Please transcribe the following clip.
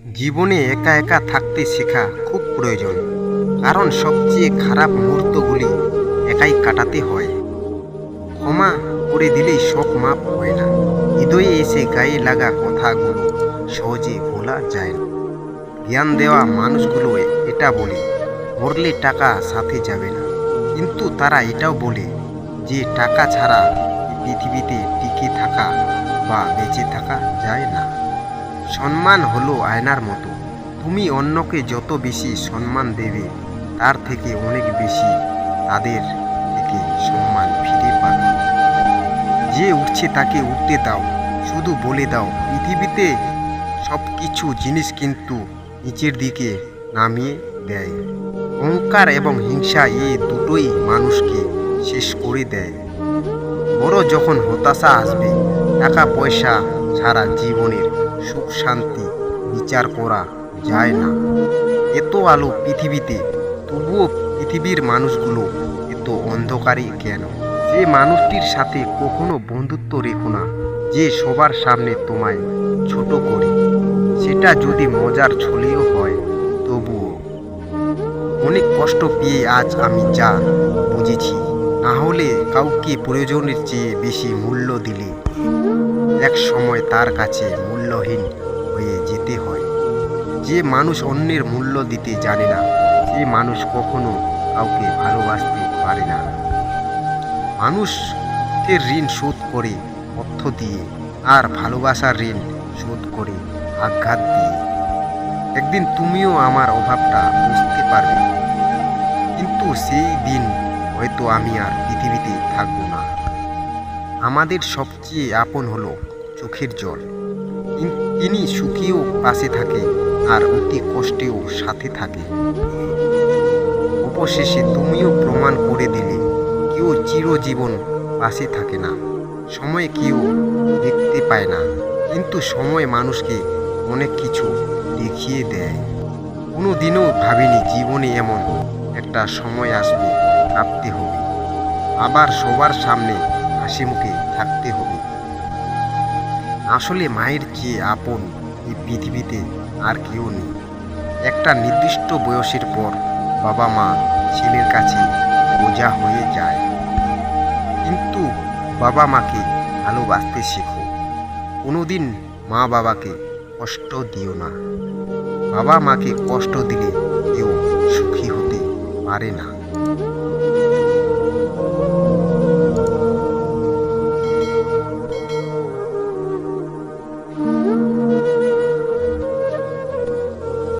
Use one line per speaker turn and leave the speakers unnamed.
জীবনে একা একা থাকতে শেখা খুব প্রয়োজন, কারণ সবচেয়ে খারাপ মুহূর্তগুলি একাই কাটাতে হয়। ক্ষমা করে দিলেই সব মাপ হয় না। হৃদয়ে এসে গায়ে লাগা কথাগুলো সহজে ভোলা যায় না। জ্ঞান দেওয়া মানুষগুলো এটা বলে, মরলে টাকা সাথে যাবে না, কিন্তু তারা এটাও বলে যে টাকা ছাড়া এই পৃথিবীতে টিকে থাকা বা বেঁচে থাকা যায় না। সম্মান হলো আয়নার মতো। তুমি অন্যকে যত বেশি সম্মান দেবে, তার থেকে অনেক বেশি তাদের থেকে সম্মান ফিরে পাবে। যে উঠছে তাকে উঠতে দাও, শুধু বলে দাও পৃথিবীতে সব কিছু জিনিস কিন্তু নিচের দিকে নামিয়ে দেয়। অহংকার এবং হিংসা এই দুটোই মানুষকে শেষ করে দেয়। বড় যখন হতাশা আসবে, টাকা পয়সা ছাড়া জীবনের সুখ শান্তি বিচার করা যায় না। এত আলো পৃথিবীতে, তবুও পৃথিবীর মানুষগুলো এত অন্ধকারে কেন? যে মানুষটির সাথে কখনো বন্ধুত্ব রেখো না, যে সবার সামনে তোমায় ছোট করে, সেটা যদি মজার ছলেও হয়, তবুও অনেক কষ্ট পেয়ে আজ আমি যা বুঝেছি। না হলে কাউকে প্রয়োজনের চেয়ে বেশি মূল্য দিলে এক সময় তার কাছে মূল্যহীন হয়ে যেতে হয়। যে মানুষ অন্যের মূল্য দিতে জানে না, সে মানুষ কখনো কাউকে ভালোবাসতে পারে না। মানুষের ঋণ শোধ করে অর্থ দিয়ে, আর ভালোবাসার ঋণ শোধ করে আঘাত দিয়ে। একদিন তুমিও আমার অভাবটা বুঝতে পারবে, কিন্তু সেই দিন হয়তো আমি আর পৃথিবীতে থাকবো না। আমাদের সবচেয়ে আপন হলো চোখের জল। তিনি সুখেও পাশে থাকে, আর অতি কষ্টেও সাথে থাকে। অবশেষে তুমিও প্রমাণ করে দিলে, কেউ চিরজীবন পাশে থাকে না। সময় কেউ দেখতে পায় না, কিন্তু সময় মানুষকে অনেক কিছু দেখিয়ে দেয়। কোনো দিনও ভাবিনি জীবনে এমন একটা সময় আসবে, কাঁদতে হবে, আবার সবার সামনে হাসি মুখে থাকতে হবে। আসলে মায়ের চেয়ে আপন এই পৃথিবীতে আর কেউ নেই। একটা নির্দিষ্ট বয়সের পর বাবা মা ছেলের কাছে বোঝা হয়ে যায়। কিন্তু বাবা মাকে ভালোবাসতে শেখো। কোনোদিন মা বাবাকে কষ্ট দিও না। বাবা মাকে কষ্ট দিলে কেউ সুখী হতে পারে না।